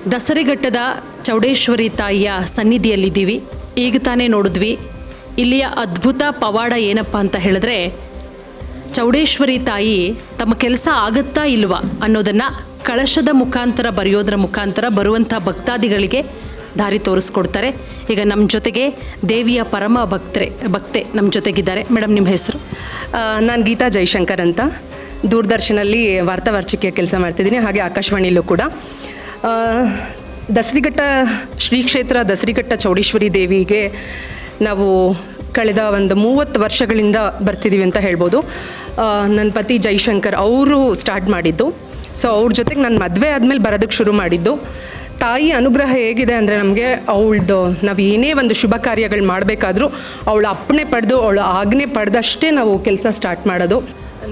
ದಸರೆಘಟ್ಟದ ಚೌಡೇಶ್ವರಿ ತಾಯಿಯ ಸನ್ನಿಧಿಯಲ್ಲಿದ್ದೀವಿ. ಈಗ ತಾನೇ ನೋಡಿದ್ವಿ ಇಲ್ಲಿಯ ಅದ್ಭುತ ಪವಾಡ ಏನಪ್ಪ ಅಂತ ಹೇಳಿದ್ರೆ, ಚೌಡೇಶ್ವರಿ ತಾಯಿ ತಮ್ಮ ಕೆಲಸ ಆಗುತ್ತಾ ಇಲ್ವಾ ಅನ್ನೋದನ್ನು ಕಳಶದ ಮುಖಾಂತರ ಬರೆಯೋದ್ರ ಮುಖಾಂತರ ಬರುವಂಥ ಭಕ್ತಾದಿಗಳಿಗೆ ದಾರಿ ತೋರಿಸ್ಕೊಡ್ತಾರೆ. ಈಗ ನಮ್ಮ ಜೊತೆಗೆ ದೇವಿಯ ಪರಮ ಭಕ್ತೆ ನಮ್ಮ ಜೊತೆಗಿದ್ದಾರೆ. ಮೇಡಮ್, ನಿಮ್ಮ ಹೆಸರು? ನಾನು ಗೀತಾ ಜೈಶಂಕರ್ ಅಂತ, ದೂರದರ್ಶನಲ್ಲಿ ವಾರ್ತಾವಾರ್ಚಿಕೆಯ ಕೆಲಸ ಮಾಡ್ತಿದ್ದೀನಿ, ಹಾಗೆ ಆಕಾಶವಾಣಿಯಲ್ಲೂ ಕೂಡ. ದಸರಿಘಟ್ಟ ಶ್ರೀ ಕ್ಷೇತ್ರ ದಸರಿಘಟ್ಟ ಚೌಡೇಶ್ವರಿ ದೇವಿಗೆ ನಾವು ಕಳೆದ ಒಂದು 30 ವರ್ಷಗಳಿಂದ ಬರ್ತಿದ್ದೀವಿ ಅಂತ ಹೇಳ್ಬೋದು. ನನ್ನ ಪತಿ ಜೈಶಂಕರ್ ಅವರು ಸ್ಟಾರ್ಟ್ ಮಾಡಿದ್ದು. ಸೊ ಅವ್ರ ಜೊತೆಗೆ ನಾನು ಮದುವೆ ಆದಮೇಲೆ ಬರೋದಕ್ಕೆ ಶುರು ಮಾಡಿದ್ದು. ತಾಯಿ ಅನುಗ್ರಹ ಹೇಗಿದೆ ಅಂದರೆ, ನಮಗೆ ಅವಳದು ನಾವು ಏನೇ ಒಂದು ಶುಭ ಕಾರ್ಯಗಳು ಮಾಡಬೇಕಾದ್ರೂ ಅವಳ ಅಪ್ಪಣೆ ಪಡೆದು ಅವಳ ಆಜ್ಞೆ ಪಡೆದಷ್ಟೇ ನಾವು ಕೆಲಸ ಸ್ಟಾರ್ಟ್ ಮಾಡೋದು.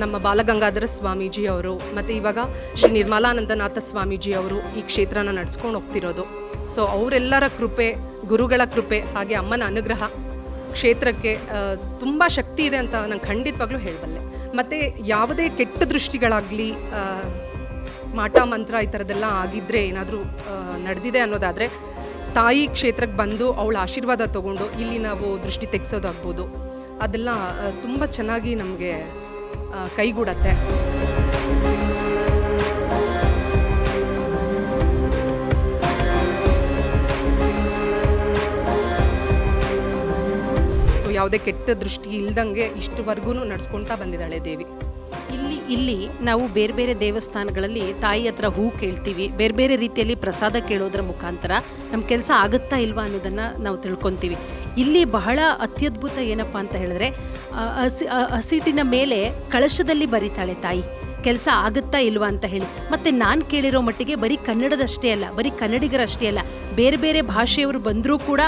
ನಮ್ಮ ಬಾಲಗಂಗಾಧರ ಸ್ವಾಮೀಜಿ ಅವರು ಮತ್ತು ಇವಾಗ ಶ್ರೀ ನಿರ್ಮಲಾನಂದನಾಥ ಸ್ವಾಮೀಜಿ ಅವರು ಈ ಕ್ಷೇತ್ರನ ನಡೆಸ್ಕೊಂಡು ಹೋಗ್ತಿರೋದು. ಸೊ ಅವರೆಲ್ಲರ ಕೃಪೆ, ಗುರುಗಳ ಕೃಪೆ, ಹಾಗೆ ಅಮ್ಮನ ಅನುಗ್ರಹ ಕ್ಷೇತ್ರಕ್ಕೆ ತುಂಬ ಶಕ್ತಿ ಇದೆ ಅಂತ ನಾನು ಖಂಡಿತವಾಗ್ಲೂ ಹೇಳಬಲ್ಲೆ. ಮತ್ತು ಯಾವುದೇ ಕೆಟ್ಟ ದೃಷ್ಟಿಗಳಾಗಲಿ, ಮಾಟ ಮಂತ್ರ ಈ ಥರದ್ದೆಲ್ಲ ಆಗಿದ್ದರೆ, ಏನಾದರೂ ನಡೆದಿದೆ ಅನ್ನೋದಾದರೆ ತಾಯಿ ಕ್ಷೇತ್ರಕ್ಕೆ ಬಂದು ಅವಳ ಆಶೀರ್ವಾದ ತೊಗೊಂಡು ಇಲ್ಲಿ ನಾವು ದೃಷ್ಟಿ ತೆಗೆಸೋದಾಗ್ಬೋದು, ಅದೆಲ್ಲ ತುಂಬ ಚೆನ್ನಾಗಿ ನಮಗೆ ಕೈಗೂಡತ್ತೆ. ಸೊ ಯಾವುದೇ ಕೆಟ್ಟ ದೃಷ್ಟಿ ಇಲ್ದಂಗೆ ಇಷ್ಟುವರೆಗೂ ನಡೆಸ್ಕೊಳ್ತಾ ಬಂದಿದ್ದಾಳೆ ದೇವಿ. ಇಲ್ಲಿ ನಾವು ಬೇರೆ ಬೇರೆ ದೇವಸ್ಥಾನಗಳಲ್ಲಿ ತಾಯಿ ಹತ್ರ ಹೂ ಕೇಳ್ತೀವಿ, ಬೇರೆ ಬೇರೆ ರೀತಿಯಲ್ಲಿ ಪ್ರಸಾದ ಕೇಳೋದ್ರ ಮುಖಾಂತರ ನಮ್ಮ ಕೆಲಸ ಆಗುತ್ತಾ ಇಲ್ವಾ ಅನ್ನೋದನ್ನು ನಾವು ತಿಳ್ಕೊತೀವಿ. ಇಲ್ಲಿ ಬಹಳ ಅತ್ಯದ್ಭುತ ಏನಪ್ಪ ಅಂತ ಹೇಳಿದ್ರೆ, ಹಸಿಟಿನ ಮೇಲೆ ಕಳಶದಲ್ಲಿ ಬರೀತಾಳೆ ತಾಯಿ ಕೆಲಸ ಆಗುತ್ತಾ ಇಲ್ವಾ ಅಂತ ಹೇಳಿ. ಮತ್ತು ನಾನು ಕೇಳಿರೋ ಮಟ್ಟಿಗೆ ಬರೀ ಕನ್ನಡದಷ್ಟೇ ಅಲ್ಲ, ಬರೀ ಕನ್ನಡಿಗರಷ್ಟೇ ಅಲ್ಲ, ಬೇರೆ ಬೇರೆ ಭಾಷೆಯವರು ಬಂದರೂ ಕೂಡ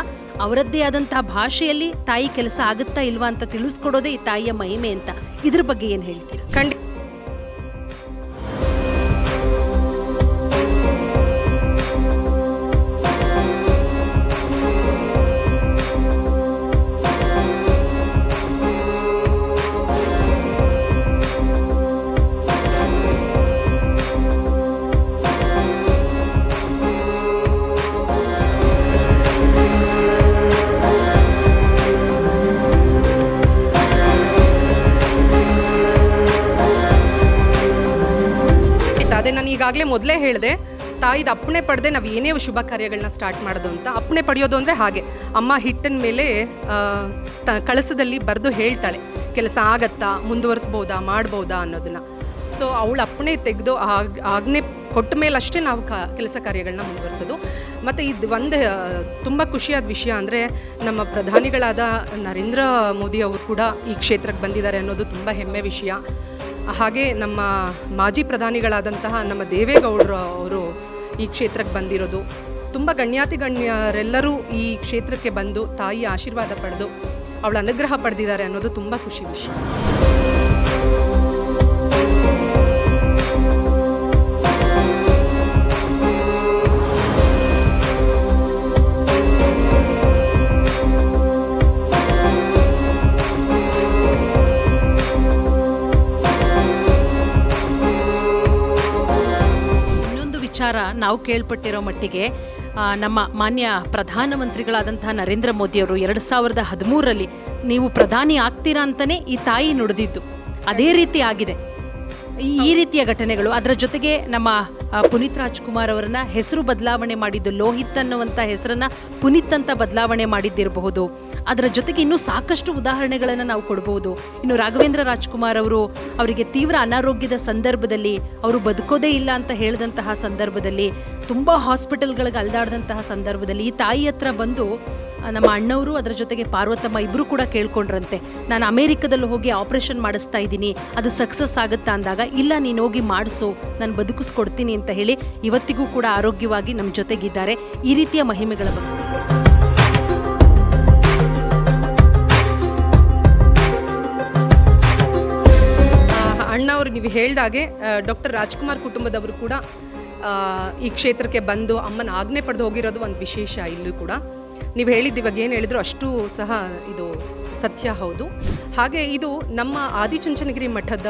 ಅವರದ್ದೇ ಆದಂತಹ ಭಾಷೆಯಲ್ಲಿ ತಾಯಿ ಕೆಲಸ ಆಗುತ್ತಾ ಇಲ್ವಾ ಅಂತ ತಿಳಿಸ್ಕೊಡೋದೇ ಈ ತಾಯಿಯ ಮಹಿಮೆ ಅಂತ. ಇದ್ರ ಬಗ್ಗೆ ಏನು ಹೇಳ್ತೀರಾ? ಅದೇ ನಾನು ಈಗಾಗಲೇ ಮೊದಲೇ ಹೇಳಿದೆ, ತಾಯಿದ ಅಪ್ಪಣೆ ಪಡೆದೆ ನಾವು ಏನೇ ಶುಭ ಕಾರ್ಯಗಳನ್ನ ಸ್ಟಾರ್ಟ್ ಮಾಡೋದು ಅಂತ. ಅಪ್ಪಣೆ ಪಡೆಯೋದು ಅಂದರೆ ಹಾಗೆ, ಅಮ್ಮ ಹಿಟ್ಟಿನ ಮೇಲೆ ಕಳಸದಲ್ಲಿ ಬರೆದು ಹೇಳ್ತಾಳೆ ಕೆಲಸ ಆಗತ್ತಾ, ಮುಂದುವರಿಸ್ಬೋದಾ, ಮಾಡ್ಬೋದಾ ಅನ್ನೋದನ್ನು. ಸೊ ಅವಳ ಅಪ್ಪಣೆ ತೆಗೆದು ಆಜ್ಞೆ ಕೊಟ್ಟ ಮೇಲೆ ಅಷ್ಟೇ ನಾವು ಕೆಲಸ ಕಾರ್ಯಗಳನ್ನ ಮುಂದುವರಿಸೋದು. ಮತ್ತು ಇದು ಒಂದು ತುಂಬ ಖುಷಿಯಾದ ವಿಷಯ ಅಂದರೆ, ನಮ್ಮ ಪ್ರಧಾನಿಗಳಾದ ನರೇಂದ್ರ ಮೋದಿ ಅವರು ಕೂಡ ಈ ಕ್ಷೇತ್ರಕ್ಕೆ ಬಂದಿದ್ದಾರೆ ಅನ್ನೋದು ತುಂಬ ಹೆಮ್ಮೆ ವಿಷಯ. ಹಾಗೆ ನಮ್ಮ ಮಾಜಿ ಪ್ರಧಾನಿಗಳಾದಂತಹ ನಮ್ಮ ದೇವೇಗೌಡರು ಅವರು ಈ ಕ್ಷೇತ್ರಕ್ಕೆ ಬಂದಿರೋದು, ತುಂಬ ಗಣ್ಯರೆಲ್ಲರೂ ಈ ಕ್ಷೇತ್ರಕ್ಕೆ ಬಂದು ತಾಯಿಯ ಆಶೀರ್ವಾದ ಪಡೆದು ಅವಳ ಅನುಗ್ರಹ ಪಡೆದಿದ್ದಾರೆ ಅನ್ನೋದು ತುಂಬ ಖುಷಿ ವಿಷಯ. ನಾವು ಕೇಳ್ಪಟ್ಟಿರೋ ಮಟ್ಟಿಗೆ ನಮ್ಮ ಮಾನ್ಯ ಪ್ರಧಾನಮಂತ್ರಿಗಳಾದಂತಹ ನರೇಂದ್ರ ಮೋದಿಯವರು 2013ರಲ್ಲಿ ನೀವು ಪ್ರಧಾನಿ ಆಗ್ತೀರಾ ಅಂತಲೇ ಈ ತಾಯಿ ನುಡಿದಿದ್ದು, ಅದೇ ರೀತಿ ಆಗಿದೆ ಈ ರೀತಿಯ ಘಟನೆಗಳು. ಅದರ ಜೊತೆಗೆ ನಮ್ಮ ಪುನೀತ್ ರಾಜ್ಕುಮಾರ್ ಅವರನ್ನ ಹೆಸರು ಬದಲಾವಣೆ ಮಾಡಿದ್ದು, ಲೋಹಿತ್ ಅನ್ನುವಂಥ ಹೆಸರನ್ನು ಪುನೀತ್ ಅಂತ ಬದಲಾವಣೆ ಮಾಡಿದ್ದಿರಬಹುದು. ಅದರ ಜೊತೆಗೆ ಇನ್ನೂ ಸಾಕಷ್ಟು ಉದಾಹರಣೆಗಳನ್ನು ನಾವು ಕೊಡಬಹುದು. ಇನ್ನು ರಾಘವೇಂದ್ರ ರಾಜ್ಕುಮಾರ್ ಅವರಿಗೆ ತೀವ್ರ ಅನಾರೋಗ್ಯದ ಸಂದರ್ಭದಲ್ಲಿ, ಅವರು ಬದುಕೋದೇ ಇಲ್ಲ ಅಂತ ಹೇಳಿದಂತಹ ಸಂದರ್ಭದಲ್ಲಿ, ತುಂಬ ಹಾಸ್ಪಿಟಲ್ಗಳಿಗೆ ಅಲ್ದಾಡಿದಂತಹ ಸಂದರ್ಭದಲ್ಲಿ ಈ ತಾಯಿ ಹತ್ರ ಬಂದು ನಮ್ಮ ಅಣ್ಣವರು, ಅದರ ಜೊತೆಗೆ ಪಾರ್ವತಮ್ಮ ಇಬ್ಬರು ಕೂಡ ಕೇಳ್ಕೊಂಡ್ರಂತೆ, ನಾನು ಅಮೇರಿಕದಲ್ಲಿ ಹೋಗಿ ಆಪರೇಷನ್ ಮಾಡಿಸ್ತಾ ಇದ್ದೀನಿ, ಅದು ಸಕ್ಸಸ್ ಆಗುತ್ತಾ ಅಂದಾಗ, ಇಲ್ಲ ನೀನು ಹೋಗಿ ಮಾಡಿಸು, ನಾನು ಬದುಕಿಸ್ಕೊಡ್ತೀನಿ ಅಂತ ಹೇಳಿ ಇವತ್ತಿಗೂ ಕೂಡ ಆರೋಗ್ಯವಾಗಿ ನಮ್ಮ ಜೊತೆಗಿದ್ದಾರೆ. ಈ ರೀತಿಯ ಮಹಿಮೆಗಳ ಬಗ್ಗೆ ಅಣ್ಣವರು ನೀವು ಹೇಳ್ದಾಗೆ ಡಾಕ್ಟರ್ ರಾಜ್ಕುಮಾರ್ ಕುಟುಂಬದವರು ಕೂಡ ಈ ಕ್ಷೇತ್ರಕ್ಕೆ ಬಂದು ಅಮ್ಮನ ಆಜ್ಞೆ ಪಡೆದು ಹೋಗಿರೋದು ಒಂದು ವಿಶೇಷ. ಇಲ್ಲೂ ಕೂಡ ನೀವು ಹೇಳಿದ್ದು ಇವಾಗ ಏನು ಹೇಳಿದ್ರು ಅಷ್ಟು ಸಹ ಇದು ಸತ್ಯ ಹೌದು. ಹಾಗೆ ಇದು ನಮ್ಮ ಆದಿಚುಂಚನಗಿರಿ ಮಠದ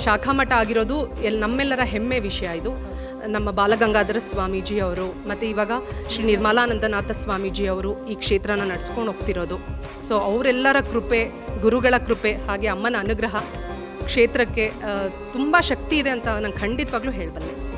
ಶಾಖಾ ಮಠ ಆಗಿರೋದು ನಮ್ಮೆಲ್ಲರ ಹೆಮ್ಮೆ ವಿಷಯ ಇದು. ನಮ್ಮ ಬಾಲಗಂಗಾಧರ ಸ್ವಾಮೀಜಿ ಅವರು ಮತ್ತು ಇವಾಗ ಶ್ರೀ ನಿರ್ಮಲಾನಂದನಾಥ ಸ್ವಾಮೀಜಿ ಅವರು ಈ ಕ್ಷೇತ್ರನ ನಡೆಸ್ಕೊಂಡು ಹೋಗ್ತಿರೋದು. ಸೊ ಅವರೆಲ್ಲರ ಕೃಪೆ, ಗುರುಗಳ ಕೃಪೆ, ಹಾಗೆ ಅಮ್ಮನ ಅನುಗ್ರಹ ಕ್ಷೇತ್ರಕ್ಕೆ ತುಂಬ ಶಕ್ತಿ ಇದೆ ಅಂತ ನಾನು ಖಂಡಿತವಾಗ್ಲೂ ಹೇಳಬಲ್ಲೆ.